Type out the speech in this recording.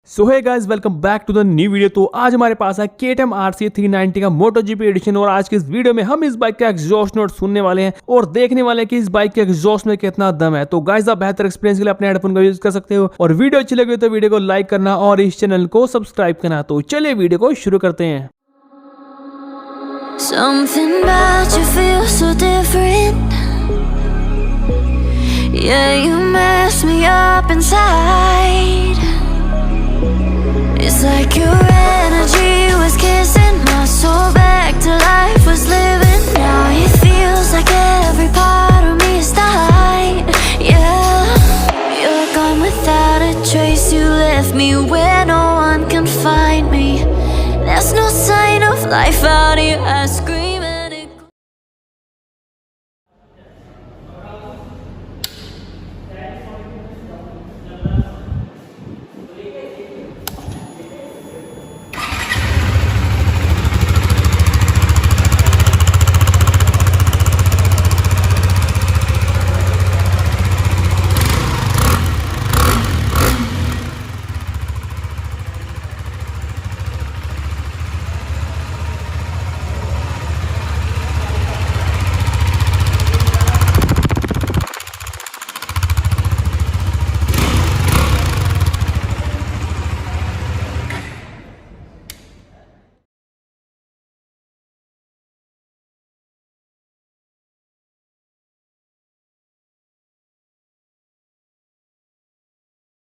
So hey guys, welcome back to the new video. तो आज हमारे पास है KTM RC 390 का MotoGP एडिशन और आज की इस वीडियो में हम इस बाइक का एग्जॉस्ट नोट सुनने वाले हैं और देखने वाले हैं कि इस बाइक के एग्जॉस्ट में कितना दम है। तो गाइस, आप बेहतर एक्सपीरियंस के लिए अपने हेडफोन का यूज कर सकते हो और वीडियो अच्छी लगी तो वीडियो को लाइक करना और इस चैनल को सब्सक्राइब करना। तो चलिए वीडियो को शुरू करते हैं। Something about you feels so different. Yeah, you mess me up inside. It's like your energy was kissing my soul back to life, was living. Now it feels like every part of me is died. Yeah, you're gone without a trace. You left me where no one can find me. There's no sign of life out here. I scream.